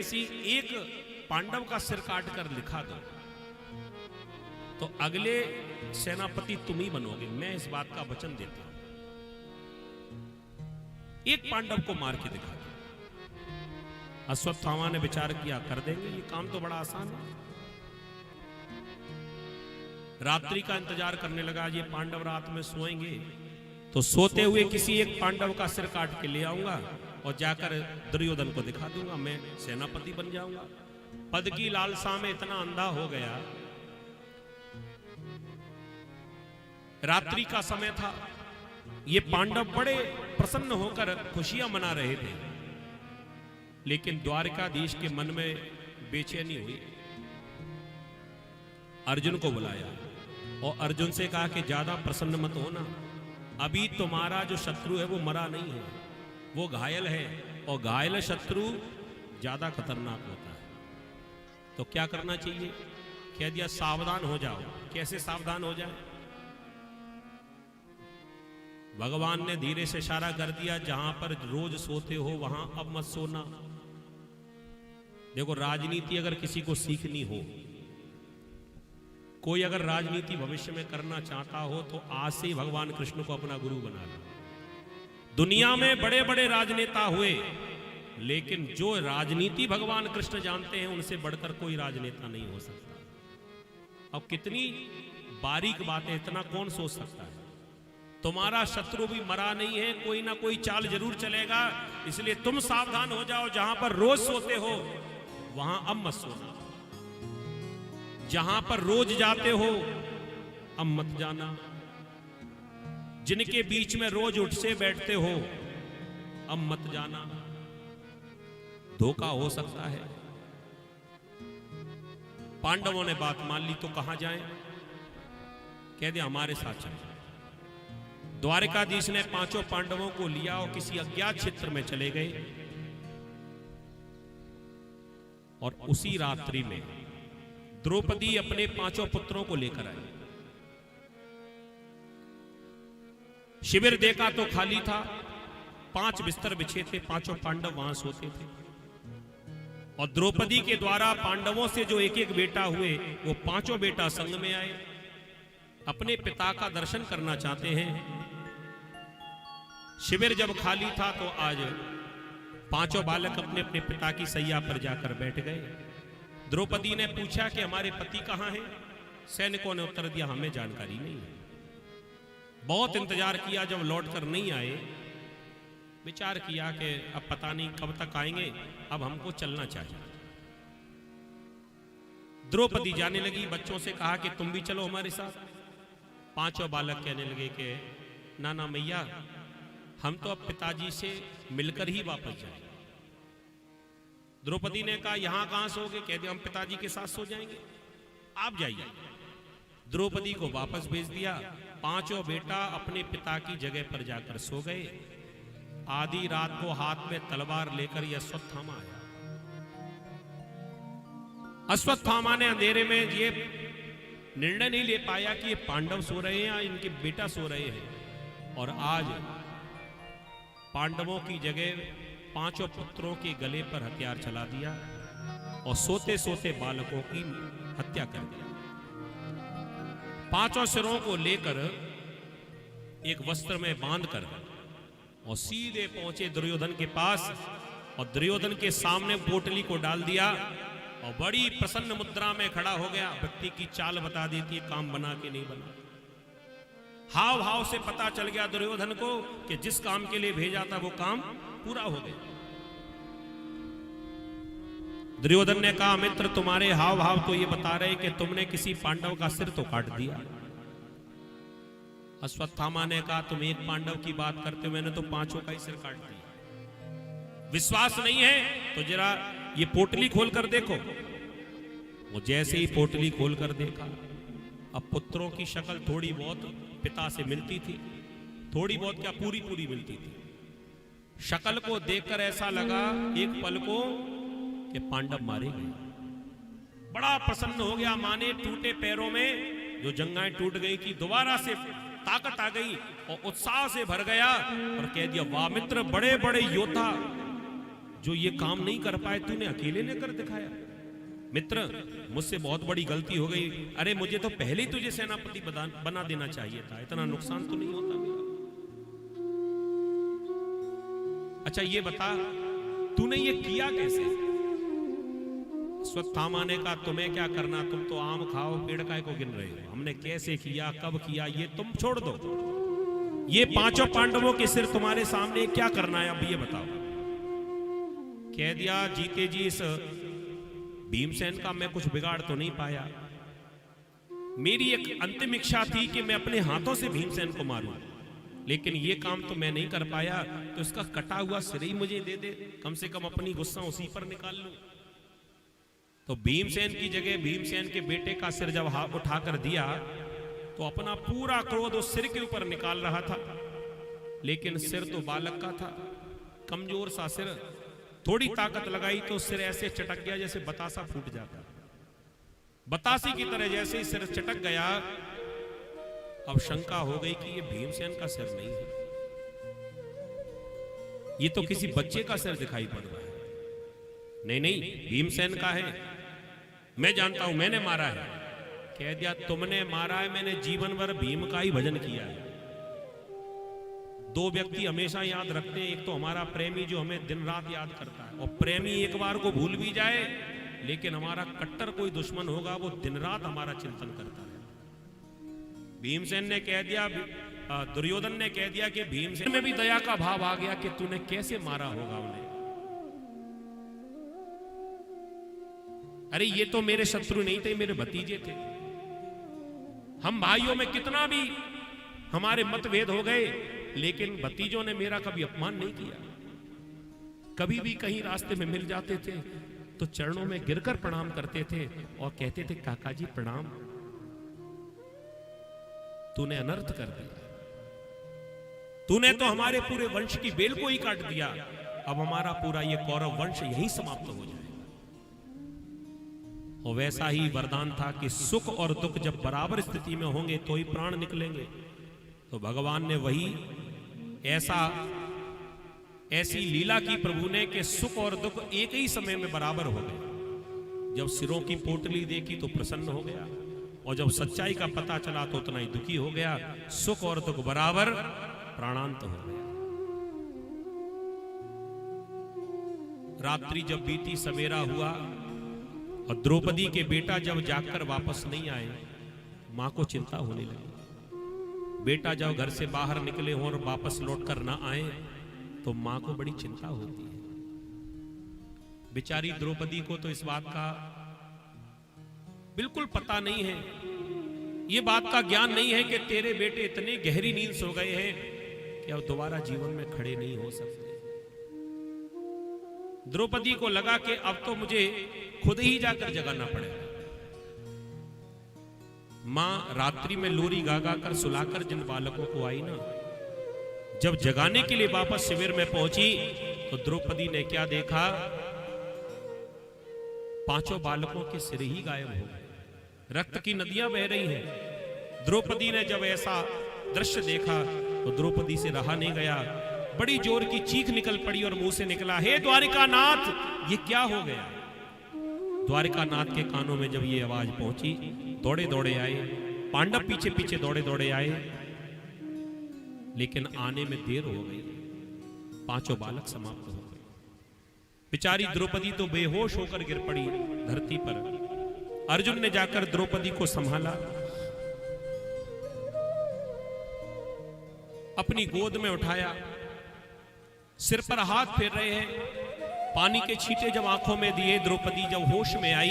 किसी एक पांडव का सिर काट कर लिखा दो तो अगले सेनापति तुम ही बनोगे, मैं इस बात का वचन देता हूं। एक पांडव को मार के दिखा दो। अश्वत्थामा ने विचार किया, कर देंगे, ये काम तो बड़ा आसान है। रात्रि का इंतजार करने लगा, ये पांडव रात में सोएंगे तो सोते हुए किसी एक पांडव का सिर काट के ले आऊंगा और जाकर दुर्योधन को दिखा दूंगा, मैं सेनापति बन जाऊंगा। पद की लालसा में इतना अंधा हो गया। रात्रि का समय था, ये पांडव बड़े प्रसन्न होकर खुशियां मना रहे थे, लेकिन द्वारकाधीश के मन में बेचैनी हुई। अर्जुन को बुलाया और अर्जुन से कहा कि ज्यादा प्रसन्न मत होना, अभी तुम्हारा जो शत्रु है वो मरा नहीं है, वो घायल है, और घायल शत्रु ज्यादा खतरनाक होता है। तो क्या करना चाहिए? कह दिया सावधान हो जाओ। कैसे सावधान हो जाए? भगवान ने धीरे से इशारा कर दिया, जहां पर रोज सोते हो वहां अब मत सोना। देखो, राजनीति अगर किसी को सीखनी हो, कोई अगर राजनीति भविष्य में करना चाहता हो तो आज से ही भगवान कृष्ण को अपना गुरु बना लो। दुनिया में बड़े बड़े राजनेता हुए, लेकिन जो राजनीति भगवान कृष्ण जानते हैं उनसे बढ़कर कोई राजनेता नहीं हो सकता। अब कितनी बारीक बात है, इतना कौन सोच सकता है? तुम्हारा शत्रु भी मरा नहीं है, कोई ना कोई चाल जरूर चलेगा, इसलिए तुम सावधान हो जाओ। जहां पर रोज सोते हो वहां अब मत सोना, जहां पर रोज जाते हो अब मत जाना, जिनके बीच में रोज उठ से बैठते हो अब मत जाना, धोखा हो सकता है। पांडवों ने बात मान ली तो कहां जाएं? कह दिया हमारे साथ चलो। द्वारकाधीश ने पांचों पांडवों को लिया और किसी अज्ञात क्षेत्र में चले गए, और उसी रात्रि में द्रौपदी अपने पांचों पुत्रों को लेकर आई। शिविर देखा तो खाली था, 5 बिस्तर बिछे थे, पांचों पांडव वहां सोते थे। और द्रौपदी के द्वारा पांडवों से जो एक एक बेटा हुए, वो पांचों बेटा संग में आए, अपने पिता का दर्शन करना चाहते हैं। शिविर जब खाली था तो आज पांचों बालक अपने अपने पिता की सैया पर जाकर बैठ गए। द्रौपदी ने पूछा कि हमारे पति कहां हैं? सैनिकों ने उत्तर दिया, हमें जानकारी नहीं है। बहुत इंतजार किया, जब लौटकर नहीं आए, विचार किया कि अब पता नहीं कब तक आएंगे, अब हमको चलना चाहिए। द्रौपदी जाने लगी, बच्चों से कहा कि तुम भी चलो हमारे साथ। पांचों बालक कहने लगे कि नाना मैया, हम तो अब पिताजी से मिलकर ही वापस जाएंगे। द्रौपदी ने कहा यहां कहां सोगे? कह दिया हम पिताजी के साथ सो जाएंगे, आप जाइए। द्रौपदी को वापस भेज दिया। पांचों बेटा अपने पिता की जगह पर जाकर सो गए। आधी रात को हाथ में तलवार लेकर यह अश्वत्थामा आया। अश्वत्थामा ने अंधेरे में ये निर्णय नहीं ले पाया कि ये पांडव सो रहे हैं या इनके बेटा सो रहे हैं, और आज पांडवों की जगह पांचों पुत्रों के गले पर हथियार चला दिया और सोते सोते बालकों की हत्या कर दी। पांचों सिरों को लेकर एक वस्त्र में बांधकर और सीधे पहुंचे दुर्योधन के पास, और दुर्योधन के सामने पोटली को डाल दिया और बड़ी प्रसन्न मुद्रा में खड़ा हो गया। व्यक्ति की चाल बता देती है काम बना के नहीं बना। हाव भाव से पता चल गया दुर्योधन को कि जिस काम के लिए भेजा था वो काम पूरा हो गया। दुर्योधन ने कहा, मित्र तुम्हारे हाव भाव तो ये बता रहे कि तुमने किसी पांडव का सिर तो काट दिया। अश्वत्थामा ने कहा, तुम एक पांडव की बात करते हो, मैंने तो पांचों का ही सिर काट दिया। विश्वास नहीं है तो जरा ये पोटली खोल कर देखो। वो जैसे ही पोटली खोल कर देखा, अब पुत्रों की शक्ल थोड़ी बहुत पिता से मिलती थी, थोड़ी बहुत क्या पूरी पूरी मिलती थी। शक्ल को देखकर ऐसा लगा एक पल को कि पांडव मारे गए। बड़ा प्रसन्न हो गया। माने टूटे पैरों में जो जंगाएं टूट गई थी, दोबारा से ताकत आ गई और उत्साह से भर गया और कह दिया, वाह मित्र, बड़े बड़े योद्धा जो ये काम नहीं कर पाए तूने अकेले ने कर दिखाया। मित्र, मुझसे बहुत बड़ी गलती हो गई। अरे मुझे तो पहले ही तुझे सेनापति बना देना चाहिए था, इतना नुकसान तो नहीं होता मेरा। अच्छा ये बता, तूने ये किया कैसे? अश्वत्थामा ने कहा तुम्हें क्या करना, तुम तो आम खाओ, पेड़ काय को गिन रहे हो। हमने कैसे किया, कब किया, ये तुम छोड़ दो। ये पांचों पांडवों के सिर तुम्हारे सामने क्या करना है, अब ये बताओ। कह दिया जीते जी इस भीमसेन का मैं कुछ बिगाड़ तो नहीं पाया। मेरी एक अंतिम इच्छा थी कि मैं अपने हाथों से भीमसेन को मारूं, लेकिन ये काम तो मैं नहीं कर पाया, तो इसका कटा हुआ सिर ही मुझे दे दे, कम से कम अपनी गुस्सा उसी पर निकाल लूं। तो भीमसेन की जगह भीमसेन के बेटे का सिर जब हाथ उठाकर दिया तो अपना पूरा क्रोध उस सिर के ऊपर निकाल रहा था, लेकिन सिर तो बालक का था, कमजोर सा सिर। थोड़ी ताकत लगाई तो सिर ऐसे चटक गया जैसे बतासा फूट जाता, बतासी की तरह जैसे ही सिर चटक गया। अब शंका हो गई कि ये भीमसेन का सिर नहीं है, ये तो किसी बच्चे का सिर दिखाई पड़ रहा है। नहीं नहीं, भीमसेन का है, मैं जानता हूं, मैंने मारा है। कह दिया तुमने मारा है, मैंने जीवन भर भीम का ही भजन किया है। दो व्यक्ति हमेशा याद रखते हैं, एक तो हमारा प्रेमी जो हमें दिन रात याद करता है, और प्रेमी एक बार को भूल भी जाए, लेकिन हमारा कट्टर कोई दुश्मन होगा वो दिन रात हमारा चिंतन करता है। भीमसेन ने कह दिया, दुर्योधन ने कह दिया कि भीमसेन में भी दया का भाव आ गया कि तूने कैसे मारा होगा उन्हें। अरे ये तो मेरे शत्रु नहीं थे, मेरे भतीजे थे। हम भाइयों में कितना भी हमारे मतभेद हो गए, लेकिन भतीजों ने मेरा कभी अपमान नहीं किया। कभी भी कहीं रास्ते में मिल जाते थे तो चरणों में गिरकर प्रणाम करते थे और कहते थे काका जी प्रणाम, तूने अनर्थ कर दिया, तूने तो हमारे पूरे वंश की बेल को ही काट दिया, अब हमारा पूरा ये कौरव वंश यही समाप्त हो जाएगा। और वैसा ही वरदान था कि सुख और दुख जब बराबर स्थिति में होंगे तो ही प्राण निकलेंगे। तो भगवान ने वही ऐसी लीला की प्रभु ने कि सुख और दुख एक ही समय में बराबर हो गए। जब सिरों की पोटली देखी तो प्रसन्न हो गया, और जब सच्चाई का पता चला तो उतना ही दुखी हो गया। सुख और दुख बराबर, प्राणांत हो गया। रात्रि जब बीती, सवेरा हुआ, और द्रौपदी के बेटा जब जागकर वापस नहीं आए, मां को चिंता होने लगी। बेटा जब घर से बाहर निकले हो और वापस लौटकर ना आए तो मां को बड़ी चिंता होती है। बेचारी द्रौपदी को तो इस बात का बिल्कुल पता नहीं है, ये बात का ज्ञान नहीं है कि तेरे बेटे इतने गहरी नींद सो गए हैं कि अब दोबारा जीवन में खड़े नहीं हो सकते। द्रौपदी को लगा कि अब तो मुझे खुद ही जाकर जगाना पड़ेगा। मां रात्रि में लोरी गा गा कर सुलाकर जिन बालकों को आई ना, जब जगाने के लिए वापस शिविर में पहुंची तो द्रौपदी ने क्या देखा, पांचों बालकों के सिर ही गायब हो गए, रक्त की नदियां बह रही हैं। द्रौपदी ने जब ऐसा दृश्य देखा तो द्रौपदी से रहा नहीं गया, बड़ी जोर की चीख निकल पड़ी और मुंह से निकला, हे द्वारिकानाथ, ये क्या हो गया। द्वारिकानाथ के कानों में जब ये आवाज पहुंची, दौड़े दौड़े आए, पांडव पीछे पीछे दौड़े दौड़े आए, लेकिन आने में देर हो गई, पांचों बालक समाप्त हो गए। बेचारी द्रौपदी तो बेहोश होकर गिर पड़ी धरती पर। अर्जुन ने जाकर द्रौपदी को संभाला, अपनी गोद में उठाया, सिर पर हाथ फेर रहे हैं, पानी के छींटे जब आंखों में दिए, द्रौपदी जब होश में आई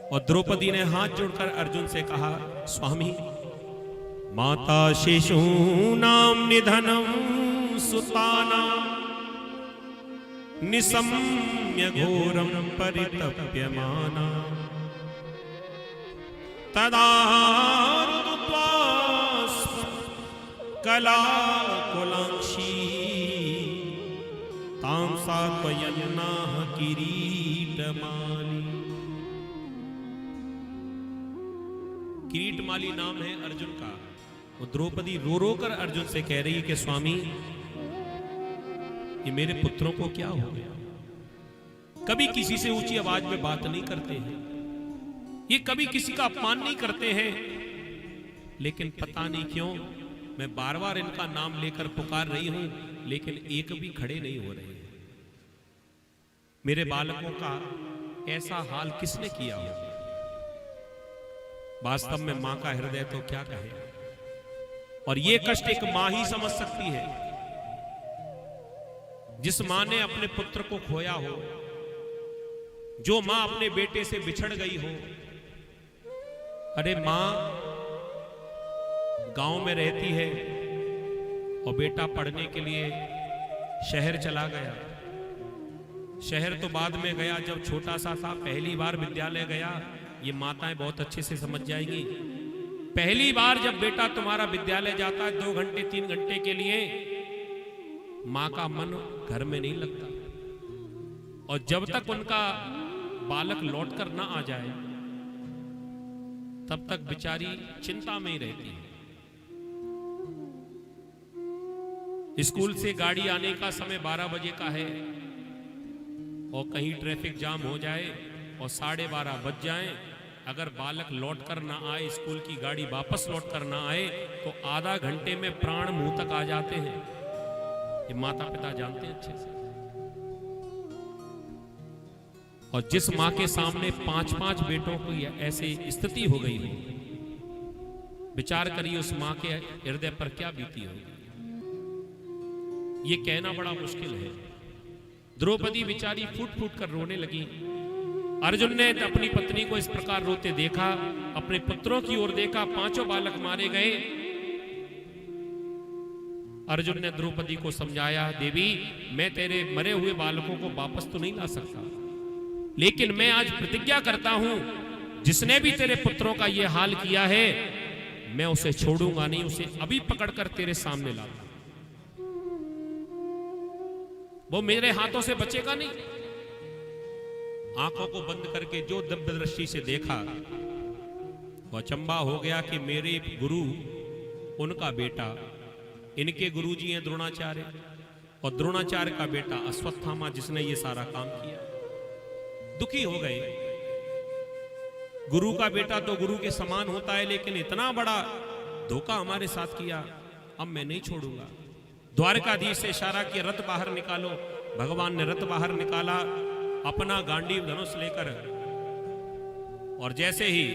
और द्रौपदी ने हाथ जोड़कर अर्जुन से कहा, स्वामी, माता शिशूनां निधनं सुतानां निशम्य घोरं परितप्यमाना तदा रुद्ध्वा कलाकुलांक्षी तां सात्वयन्नाह किरीटमाली। किरीटमाली नाम है अर्जुन का। वो द्रौपदी रो रो कर अर्जुन से कह रही है कि स्वामी, ये मेरे पुत्रों को क्या हो गया। कभी किसी से ऊंची आवाज में बात नहीं करते हैं, ये कभी किसी का अपमान नहीं करते हैं, लेकिन पता नहीं क्यों मैं बार बार इनका नाम लेकर पुकार रही हूं, लेकिन एक भी खड़े नहीं हो रहे हैं। मेरे बालकों का ऐसा हाल किसने किया हो? वास्तव में मां का हृदय तो क्या कहे, और ये कष्ट एक मां ही समझ सकती है। जिस मां ने अपने पुत्र को खोया हो, जो मां अपने बेटे से बिछड़ गई हो। अरे मां गांव में रहती है और बेटा पढ़ने के लिए शहर चला गया। शहर तो बाद में गया, जब छोटा सा था पहली बार विद्यालय गया। ये माताएं बहुत अच्छे से समझ जाएंगी। पहली बार जब बेटा तुम्हारा विद्यालय जाता है 2 घंटे 3 घंटे के लिए, मां का मन घर में नहीं लगता, और जब तक उनका बालक लौट कर ना आ जाए तब तक बेचारी चिंता में ही रहती है। स्कूल से गाड़ी आने का समय 12 बजे का है, और कहीं ट्रैफिक जाम हो जाए और 12:30 बज जाए, अगर बालक लौट कर ना आए, स्कूल की गाड़ी वापस लौट कर ना आए, तो आधा घंटे में प्राण मुंह तक आ जाते हैं। ये माता पिता जानते हैं अच्छे से। और जिस मां के सामने 5-5 बेटों की ऐसी स्थिति हो गई हो, विचार करिए उस मां के हृदय पर क्या बीती होगी। ये कहना बड़ा मुश्किल है। द्रौपदी बेचारी फूट फूट कर रोने लगी। अर्जुन ने अपनी पत्नी को इस प्रकार रोते देखा, अपने पुत्रों की ओर देखा, 5 बालक मारे गए। अर्जुन ने द्रौपदी को समझाया, देवी मैं तेरे मरे हुए बालकों को वापस तो नहीं ला सकता, लेकिन मैं आज प्रतिज्ञा करता हूं, जिसने भी तेरे पुत्रों का यह हाल किया है मैं उसे छोड़ूंगा नहीं, उसे अभी पकड़कर तेरे सामने लाऊंगा। वो मेरे हाथों से बचेगा नहीं। आंखों को बंद करके जो दिव्य दृष्टि से देखा, वो अचंबा हो गया कि मेरे गुरु, उनका बेटा, इनके गुरुजी हैं द्रोणाचार्य, और द्रोणाचार्य का बेटा अश्वत्थामा जिसने ये सारा काम किया। दुखी हो गए। गुरु का बेटा तो गुरु के समान होता है, लेकिन इतना बड़ा धोखा हमारे साथ किया, अब मैं नहीं छोड़ूंगा। द्वारकाधीश से इशारा किया, रथ बाहर निकालो। भगवान ने रथ बाहर निकाला, अपना गांडीव धनुष लेकर, और जैसे ही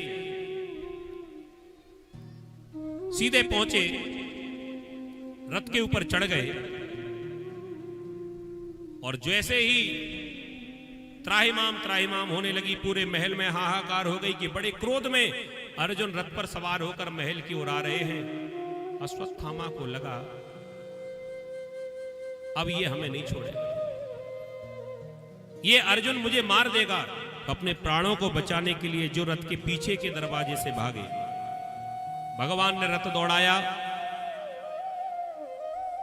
सीधे पहुंचे, रथ के ऊपर चढ़ गए, और जैसे ही त्राहिमाम होने लगी, पूरे महल में हाहाकार हो गई कि बड़े क्रोध में अर्जुन रथ पर सवार होकर महल की ओर आ रहे हैं। अश्वत्थामा को लगा अब ये हमें नहीं छोड़ेगा, ये अर्जुन मुझे मार देगा। अपने प्राणों को बचाने के लिए जो रथ के पीछे के दरवाजे से भागे, भगवान ने रथ दौड़ाया।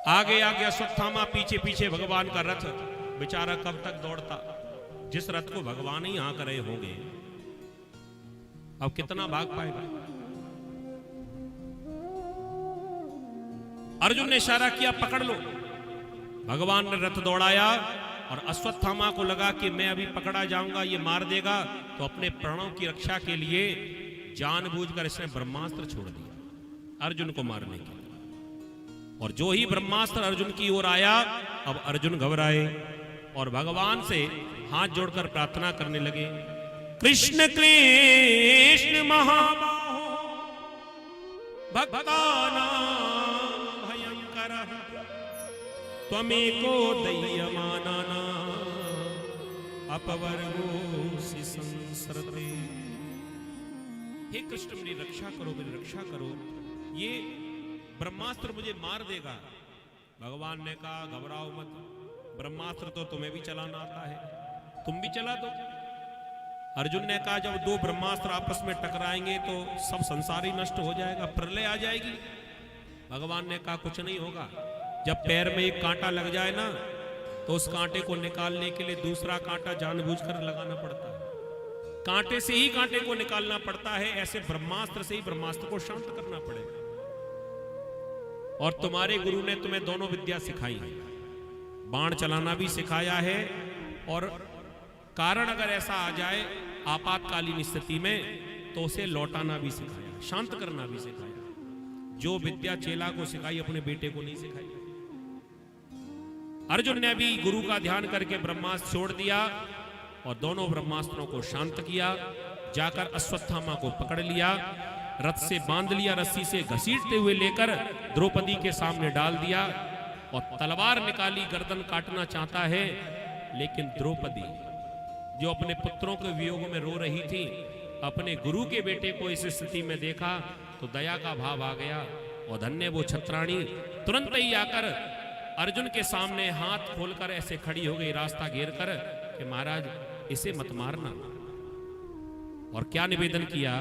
आगे आगे अश्वत्थामा, पीछे पीछे भगवान का रथ। बेचारा कब तक दौड़ता, जिस रथ को भगवान ही हाँक रहे होंगे, अब कितना भाग पाएगा। अर्जुन ने इशारा किया, पकड़ लो। भगवान ने रथ दौड़ाया, और अश्वत्थामा को लगा कि मैं अभी पकड़ा जाऊंगा, ये मार देगा, तो अपने प्राणों की रक्षा के लिए जानबूझकर इसने ब्रह्मास्त्र छोड़ दिया अर्जुन को मारने के लिए। और जो ही ब्रह्मास्त्र अर्जुन की ओर आया, अब अर्जुन घबराए और भगवान से हाथ जोड़कर प्रार्थना करने लगे, कृष्ण कृष्ण महाबाहो भक्तानां भयंकरः त्वमेको दय्यमानानां अपवर्गोऽसि संसरते। हे कृष्ण मेरी रक्षा करो, मेरी रक्षा करो, ये ब्रह्मास्त्र मुझे मार देगा। भगवान ने कहा, घबराओ मत, ब्रह्मास्त्र तो तुम्हें भी चलाना आता है, तुम भी चला दो। अर्जुन ने कहा, जब 2 ब्रह्मास्त्र आपस में टकराएंगे तो सब संसार ही नष्ट हो जाएगा, प्रलय आ जाएगी। भगवान ने कहा, कुछ नहीं होगा। जब पैर में एक कांटा लग जाए ना, तो उस कांटे को निकालने के लिए दूसरा कांटा जानबूझकर लगाना पड़ता है। कांटे से ही कांटे को निकालना पड़ता है, ऐसे ब्रह्मास्त्र से ही ब्रह्मास्त्र को शांत करना पड़ेगा। और तुम्हारे गुरु ने तुम्हें दोनों विद्या सिखाई है, बाण चलाना भी सिखाया है, और कारण अगर ऐसा आ जाए आपातकालीन स्थिति में तो उसे लौटाना भी सिखाया, शांत करना भी सिखाया। जो विद्या चेला को सिखाई अपने बेटे को नहीं सिखाई। अर्जुन ने भी गुरु का ध्यान करके ब्रह्मास्त्र छोड़ दिया और दोनों ब्रह्मास्त्रों को शांत किया। जाकर अश्वत्थामा को पकड़ लिया, रथ से बांध लिया, रस्सी से घसीटते हुए लेकर द्रौपदी के सामने डाल दिया और तलवार निकाली, गर्दन काटना चाहता है। लेकिन द्रौपदी जो अपने पुत्रों के वियोग में रो रही थी, अपने गुरु के बेटे को इस स्थिति में देखा तो दया का भाव आ गया और धन्य वो छत्राणी तुरंत ही आकर अर्जुन के सामने हाथ खोलकर ऐसे खड़ी हो गई, रास्ता घेर कर कि महाराज इसे मत मारना। और क्या निवेदन किया?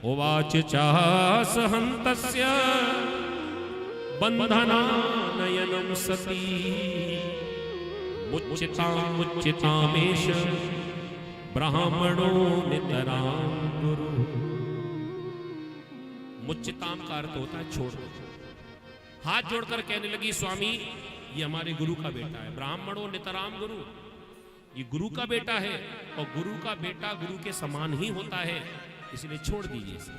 उवाच चास हन्तस्य बंधनानयनं सती मुच्चितामेष ब्राह्मणो नितरां गुरु। मुच्चिताम का अर्थ होता है छोड़ दो। हाथ जोड़कर कहने लगी, स्वामी ये हमारे गुरु का बेटा है। ब्राह्मणों नितराम गुरु, ये गुरु का बेटा है और गुरु का बेटा गुरु के समान ही होता है, इसलिए छोड़ दीजिए इसे।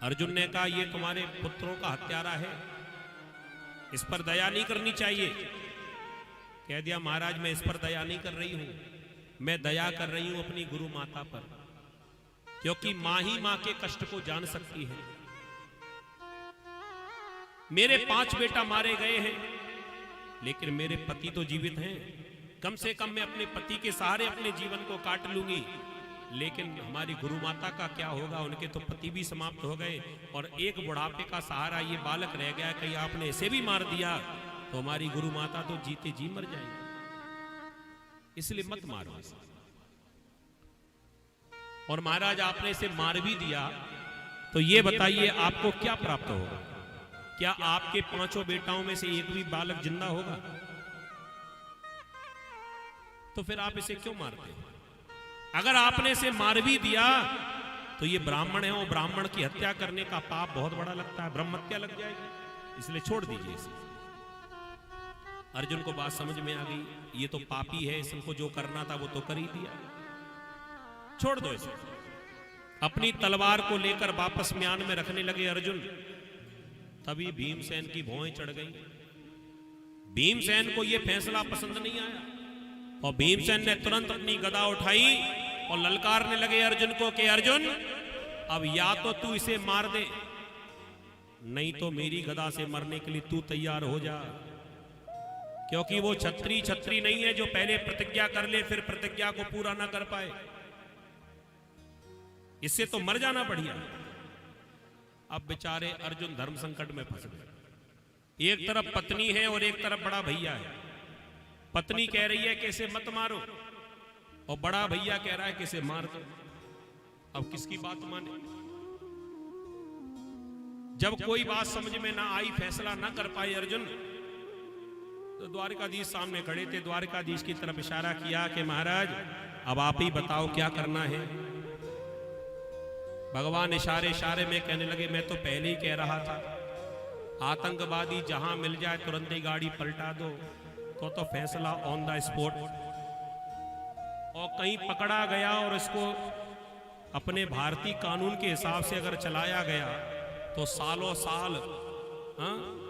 अर्जुन ने कहा ये तुम्हारे पुत्रों का हत्यारा है, इस पर दया नहीं करनी चाहिए। कह दिया महाराज मैं इस पर दया नहीं कर रही हूं, मैं दया कर रही हूं अपनी गुरु माता पर, क्योंकि मां ही मां के कष्ट को जान सकती है। मेरे 5 बेटा मारे गए हैं, लेकिन मेरे पति तो जीवित हैं। कम से कम मैं अपने पति के सहारे अपने जीवन को काट लूंगी, लेकिन हमारी गुरु माता का क्या होगा? उनके तो पति भी समाप्त हो गए और एक बुढ़ापे का सहारा ये बालक रह गया। कहीं आपने इसे भी मार दिया तो हमारी गुरु माता तो जीते जी मर जाएंगे, इसलिए मत मारो। और महाराज आपने इसे मार भी दिया तो ये बताइए आपको क्या प्राप्त होगा? क्या आपके 5 बेटाओं में से एक भी बालक जिंदा होगा? तो फिर आप इसे क्यों मारते हैं? अगर आपने इसे मार भी दिया तो ये ब्राह्मण है और ब्राह्मण की हत्या करने का पाप बहुत बड़ा लगता है, ब्रह्म हत्या लग जाएगी, इसलिए छोड़ दीजिए इसे। अर्जुन को बात समझ में आ गई, ये तो पापी है, इसको जो करना था वो तो कर ही दिया, छोड़ दो इसे। अपनी तलवार को लेकर वापस म्यान में रखने लगे अर्जुन। तभी भीमसेन की भौहें चढ़ गई। भीमसेन को यह फैसला पसंद नहीं आया और भीमसेन ने तुरंत अपनी गदा उठाई और ललकारने लगे अर्जुन को कि अर्जुन अब या तो तू इसे मार दे, नहीं तो मेरी गदा से मरने के लिए तू तैयार हो जा। क्योंकि वो छत्री नहीं है जो पहले प्रतिज्ञा कर ले फिर प्रतिज्ञा को पूरा ना कर पाए। इससे तो मर जाना बढ़िया। अब बेचारे अर्जुन धर्म संकट में फंस गए। एक तरफ पत्नी है और एक तरफ बड़ा भैया है। पत्नी कह रही है कि इसे मत मारो और बड़ा भैया कह रहा है कि इसे मार दो। अब किसकी बात माने? जब कोई बात समझ में ना आई, फैसला ना कर पाए अर्जुन, तो द्वारकाधीश सामने खड़े थे। द्वारकाधीश की तरफ इशारा किया कि महाराज अब आप ही बताओ क्या करना है। भगवान इशारे इशारे में कहने लगे मैं तो पहले ही कह रहा था, आतंकवादी जहां मिल जाए तुरंत ही गाड़ी पलटा दो, तो फैसला ऑन द स्पॉट। और कहीं पकड़ा गया और इसको अपने भारतीय कानून के हिसाब से अगर चलाया गया तो सालों साल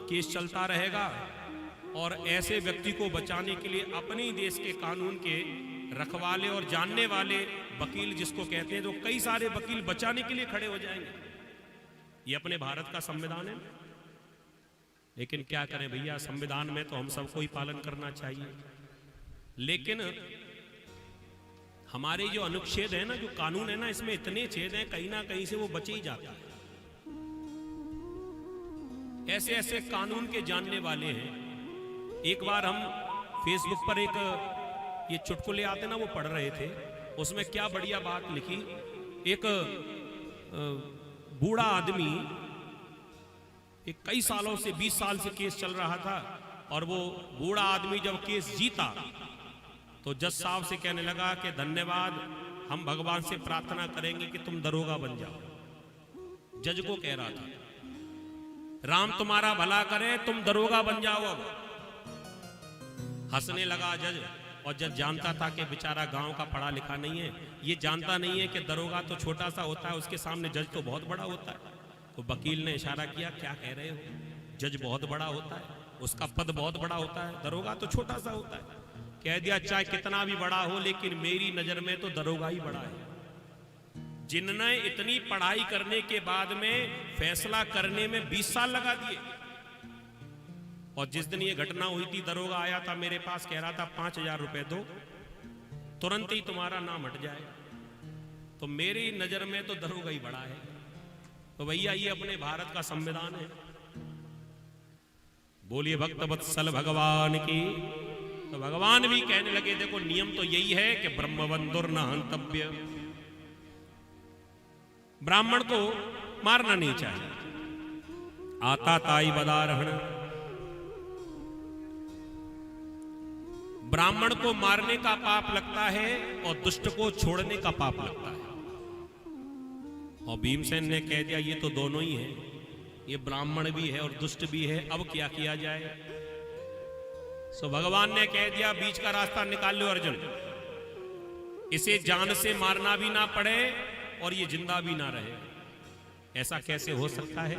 केस चलता रहेगा। और ऐसे व्यक्ति को बचाने के लिए अपने ही देश के कानून के रखवाले और जानने वाले वकील जिसको कहते हैं, तो कई सारे वकील बचाने के लिए खड़े हो जाएंगे। ये अपने भारत का संविधान है। लेकिन क्या करें भैया, संविधान में तो हम सबको ही पालन करना चाहिए। लेकिन हमारे जो अनुच्छेद है ना, जो कानून है ना, इसमें इतने छेद हैं कहीं ना कहीं से वो बचे ही जाता है। ऐसे ऐसे कानून के जानने वाले हैं। एक बार हम फेसबुक पर एक ये चुटकुले आते ना, वो पढ़ रहे थे। उसमें क्या बढ़िया बात लिखी। एक बूढ़ा आदमी, एक कई सालों से 20 साल से केस चल रहा था, और वो बूढ़ा आदमी जब केस जीता तो जज साहब से कहने लगा कि धन्यवाद, हम भगवान से प्रार्थना करेंगे कि तुम दरोगा बन जाओ। जज को कह रहा था राम तुम्हारा भला करे, तुम दरोगा बन जाओ। अब हंसने लगा जज, और जज जानता था कि बेचारा गांव का पढ़ा लिखा नहीं है, ये जानता नहीं है कि दरोगा तो छोटा सा होता है, उसके सामने जज तो बहुत बड़ा होता है। तो वकील ने इशारा किया, क्या कह रहे हो, जज बहुत बड़ा होता है, उसका पद बहुत बड़ा होता है, दरोगा तो छोटा सा होता है। कह दिया चाहे कितना भी बड़ा हो, लेकिन मेरी नजर में तो दरोगा ही बड़ा है। जिनने इतनी पढ़ाई करने के बाद में फैसला करने में 20 साल लगा दिए, और जिस दिन ये घटना हुई थी दरोगा आया था मेरे पास, कह रहा था 5,000 रुपए दो, तुरंत ही तुम्हारा नाम हट जाए। तो मेरी नजर में तो दरोगा ही बड़ा है। तो भैया ये अपने भारत का संविधान है। बोलिए भक्त वत्सल भगवान की। तो भगवान भी कहने लगे देखो नियम तो यही है कि ब्रह्मबंधुर न हंतव्य, ब्राह्मण को मारना नहीं चाहिए। आता ताई बदारहण, ब्राह्मण को मारने का पाप लगता है और दुष्ट को छोड़ने का पाप लगता है। और भीमसेन ने कह दिया ये तो दोनों ही है, ये ब्राह्मण भी है और दुष्ट भी है, अब क्या किया जाए। सो भगवान ने कह दिया बीच का रास्ता निकाल लो अर्जुन, इसे जान से मारना भी ना पड़े और ये जिंदा भी ना रहे। ऐसा कैसे हो सकता है।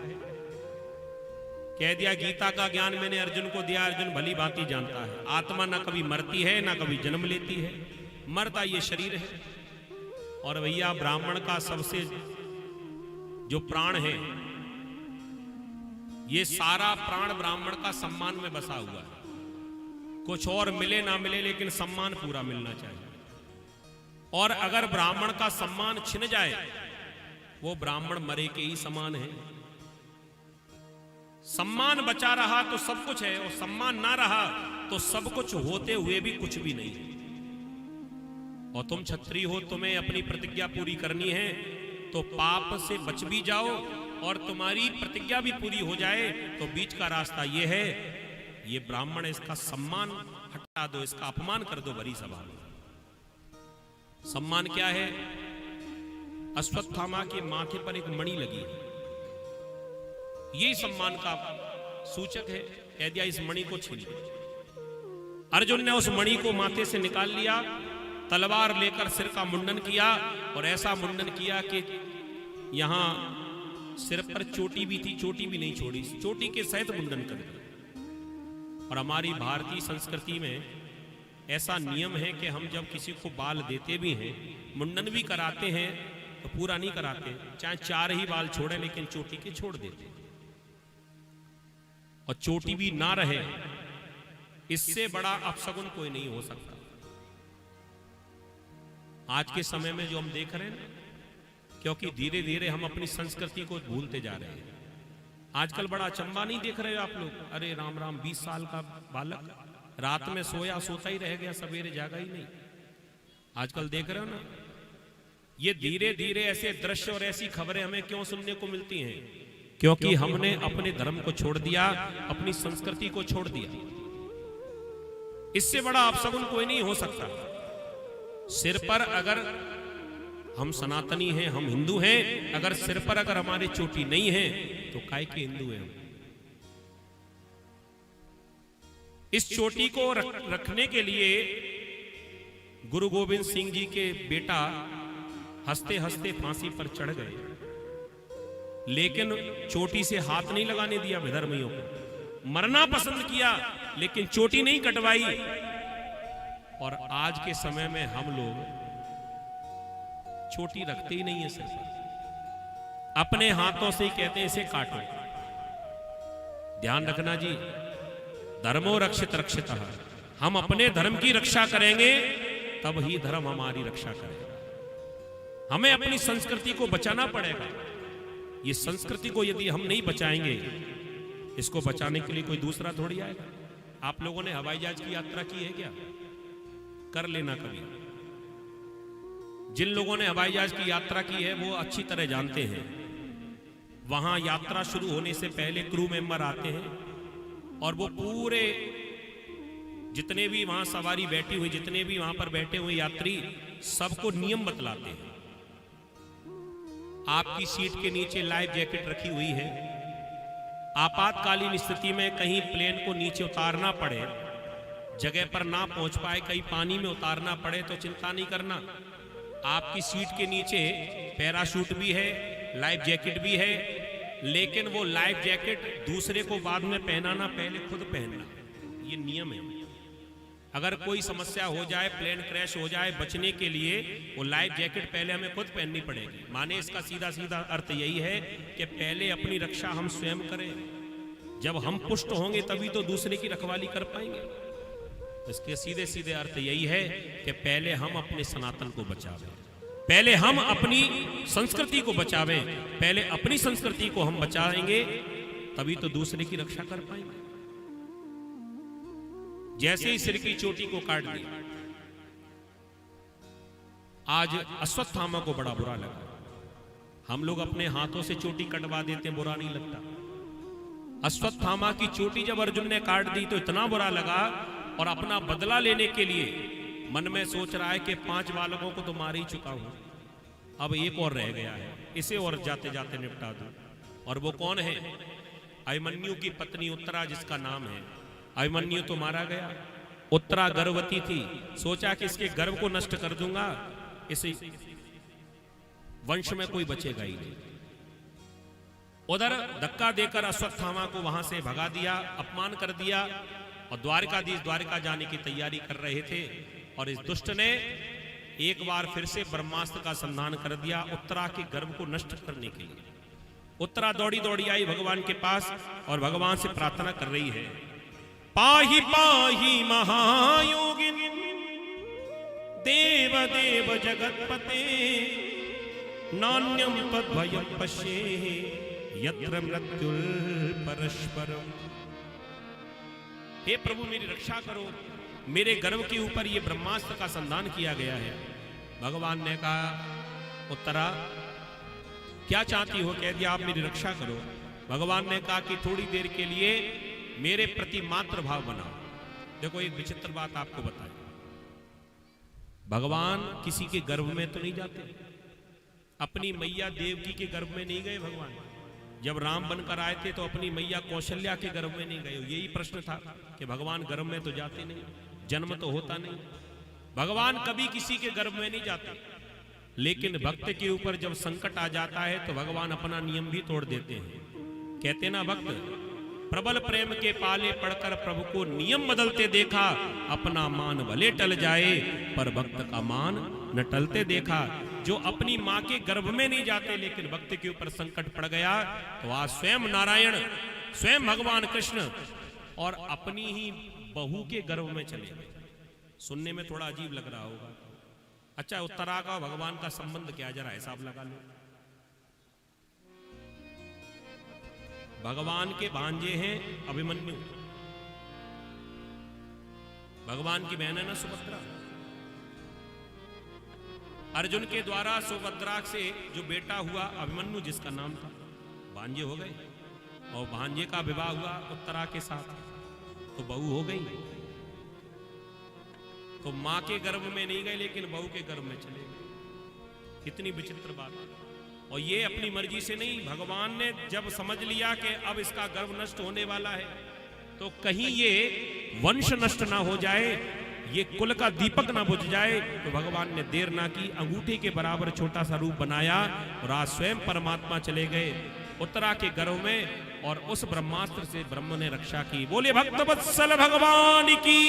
कह दिया गीता का ज्ञान मैंने अर्जुन को दिया, अर्जुन भली भांति जानता है आत्मा ना कभी मरती है ना कभी जन्म लेती है, मरता ये शरीर है। और भैया ब्राह्मण का सबसे जो प्राण है, ये सारा प्राण ब्राह्मण का सम्मान में बसा हुआ है। कुछ और मिले ना मिले लेकिन सम्मान पूरा मिलना चाहिए। और अगर ब्राह्मण का सम्मान छिन जाए, वो ब्राह्मण मरे के ही समान है। सम्मान बचा रहा तो सब कुछ है, और सम्मान ना रहा तो सब कुछ होते हुए भी कुछ भी नहीं। और तुम क्षत्रिय हो, तुम्हें अपनी प्रतिज्ञा पूरी करनी है, तो पाप से बच भी जाओ और तुम्हारी प्रतिज्ञा भी पूरी हो जाए। तो बीच का रास्ता ये है, ये ब्राह्मण इसका सम्मान हटा दो, इसका अपमान कर दो बड़ी सभा में। सम्मान क्या है। अश्वत्थामा के माथे पर एक मणि लगी है, ये सम्मान का सूचक है। कह दिया इस मणि को छीन लो। अर्जुन ने उस मणि को माथे से निकाल लिया, तलवार लेकर सिर का मुंडन किया, और ऐसा मुंडन किया कि यहां सिर पर चोटी भी थी, चोटी भी नहीं छोड़ी, चोटी के सहित मुंडन कर दिया। और हमारी भारतीय संस्कृति में ऐसा नियम है कि हम जब किसी को बाल देते भी हैं, मुंडन भी कराते हैं, तो पूरा नहीं कराते, चाहे 4 ही बाल छोड़े लेकिन चोटी के छोड़ देते। और चोटी भी ना रहे, इससे बड़ा अपशगुन कोई नहीं हो सकता। आज के समय में जो हम देख रहे हैं, क्योंकि धीरे धीरे हम अपनी संस्कृति को भूलते जा रहे हैं। आजकल बड़ा अचंबा नहीं देख रहे हो आप लोग, अरे राम राम 20 साल का बालक रात में सोया सोता ही रह गया, सवेरे जागा ही नहीं। आजकल देख रहे हो ना, ये धीरे धीरे ऐसे दृश्य और ऐसी खबरें हमें क्यों सुनने को मिलती हैं, क्योंकि हमने अपने धर्म को छोड़ दिया, अपनी संस्कृति को छोड़ दिया। इससे बड़ा अपशगुन कोई नहीं हो सकता। सिर पर अगर हम सनातनी हैं, हम हिंदू हैं, अगर सिर पर अगर हमारी चोटी नहीं है तो काय के हिंदू हैं हम। इस चोटी को रखने के लिए गुरु गोविंद सिंह जी के बेटा हंसते हंसते फांसी पर चढ़ गए, लेकिन चोटी से हाथ नहीं लगाने दिया विधर्मियों को। मरना पसंद किया लेकिन चोटी नहीं कटवाई। और आज के समय में हम लोग चोटी रखते ही नहीं है सिर पर, अपने हाथों से ही कहते हैं इसे काटो। ध्यान रखना जी, धर्मो रक्षित रक्षितः। हम अपने धर्म की रक्षा करेंगे तब ही धर्म हमारी रक्षा करेगा। हमें अपनी संस्कृति को बचाना पड़ेगा। ये संस्कृति को यदि हम नहीं बचाएंगे, इसको बचाने के लिए कोई दूसरा थोड़ी आएगा। आप लोगों ने हवाई जहाज की यात्रा की है क्या? कर लेना कभी। जिन लोगों ने हवाई जहाज की यात्रा की है वो अच्छी तरह जानते हैं, वहां यात्रा शुरू होने से पहले क्रू मेंबर आते हैं और वो पूरे जितने भी वहां सवारी बैठी हुई, जितने भी वहां पर बैठे हुए यात्री, सबको नियम बतलाते हैं। आपकी सीट के नीचे लाइफ जैकेट रखी हुई है। आपातकालीन स्थिति में कहीं प्लेन को नीचे उतारना पड़े, जगह पर ना पहुंच पाए, कहीं पानी में उतारना पड़े तो चिंता नहीं करना, आपकी सीट के नीचे पैराशूट भी है, लाइफ जैकेट भी है, लेकिन वो लाइफ जैकेट दूसरे को बाद में पहनाना, पहले खुद पहनना, ये नियम है। अगर कोई समस्या हो जाए, प्लेन क्रैश हो जाए, बचने के लिए वो लाइफ जैकेट पहले हमें खुद पहननी पड़ेगी। माने इसका सीधा सीधा अर्थ यही है कि पहले अपनी रक्षा हम स्वयं करें, जब हम पुष्ट होंगे तभी तो दूसरे की रखवाली कर पाएंगे। इसके सीधे सीधे अर्थ यही है कि पहले हम अपने सनातन को बचावें, पहले हम अपनी संस्कृति को बचावें, पहले अपनी संस्कृति को हम बचाएंगे तभी तो दूसरे की रक्षा कर पाएंगे। जैसे ही सिर की चोटी को काट दिया, आज अश्वत्थामा को बड़ा बुरा लगा। हम लोग अपने हाथों से चोटी कटवा देते हैं, बुरा नहीं लगता। अश्वत्थामा की चोटी जब अर्जुन ने काट दी तो इतना बुरा लगा, और अपना बदला लेने के लिए मन में सोच रहा है कि 5 बालकों को तो मार ही चुका हूं, अब एक और रह गया है, इसे और जाते जाते निपटा दूं। और वो कौन है? अभिमन्यु की पत्नी उत्तरा, जिसका नाम है। अभिमन्यु तो मारा गया, उत्तरा गर्भवती थी, सोचा कि इसके गर्भ को नष्ट कर दूंगा, इस वंश में कोई बचेगा ही नहीं। उधर धक्का देकर अश्वत्थामा को वहां से भगा दिया, अपमान कर दिया, और द्वारकाधीश द्वारका जाने की तैयारी कर रहे थे, और इस दुष्ट ने एक बार फिर से ब्रह्मास्त्र का संधान कर दिया उत्तरा के गर्भ को नष्ट करने के लिए। उत्तरा दौड़ी दौड़ी आई भगवान के पास और भगवान से प्रार्थना कर रही है, पाहि पाहि महायोगिन देव देव जगतपते नान्यम तद्भयं पश्ये यत्र मृत्युल परस्परम। हे प्रभु मेरी रक्षा करो, मेरे गर्भ के ऊपर ये ब्रह्मास्त्र का संधान किया गया है। भगवान ने कहा, उत्तरा क्या चाहती हो? कह दिया आप मेरी रक्षा करो। भगवान ने कहा कि थोड़ी देर के लिए मेरे प्रति मात्र भाव बनाओ। देखो एक विचित्र बात आपको बताएं, भगवान किसी के गर्भ में तो नहीं जाते, अपनी मैया देवकी के गर्भ में नहीं गए भगवान। जब राम बनकर आए थे तो अपनी मैया कौशल्या के गर्भ में नहीं गए। यही प्रश्न था कि भगवान गर्भ में तो जाते नहीं, जन्म तो होता नहीं, भगवान कभी किसी के गर्भ में नहीं जाते। लेकिन भक्त के ऊपर जब संकट आ जाता है तो भगवान अपना नियम भी तोड़ देते हैं। कहते ना भक्त, प्रबल प्रेम के पाले पड़कर प्रभु को नियम बदलते देखा, अपना मान भले टल जाए पर भक्त का मान न टलते देखा। जो अपनी मां के गर्भ में नहीं जाते लेकिन भक्त के ऊपर संकट पड़ गया तो आज स्वयं नारायण, स्वयं भगवान कृष्ण और अपनी ही बहू के गर्भ में चले गए। सुनने में थोड़ा अजीब लग रहा होगा। अच्छा, उत्तरा का भगवान का संबंध क्या, जरा हिसाब लगा लो। भगवान के भांजे हैं अभिमन्यु, भगवान की बहन है ना सुभद्रा। अर्जुन के द्वारा सुभद्रा से जो बेटा हुआ अभिमन्यु जिसका नाम था, भांजे हो गए, और भांजे का विवाह हुआ उत्तरा के साथ तो बहू हो गई। तो मां के गर्भ में नहीं गए लेकिन बहू के गर्भ में चले गए। कितनी विचित्र बात। और ये अपनी मर्जी से नहीं, भगवान ने जब समझ लिया कि अब इसका गर्भ नष्ट होने वाला है तो कहीं ये वंश नष्ट ना हो जाए, ये कुल का दीपक ना बुझ जाए, तो भगवान ने देर ना की, अंगूठे के बराबर छोटा सा रूप बनाया और आज स्वयं परमात्मा चले गए उत्तरा के गर्भ में और उस ब्रह्मास्त्र से ब्रह्म ने रक्षा की। बोले भक्त वत्सल भगवान की।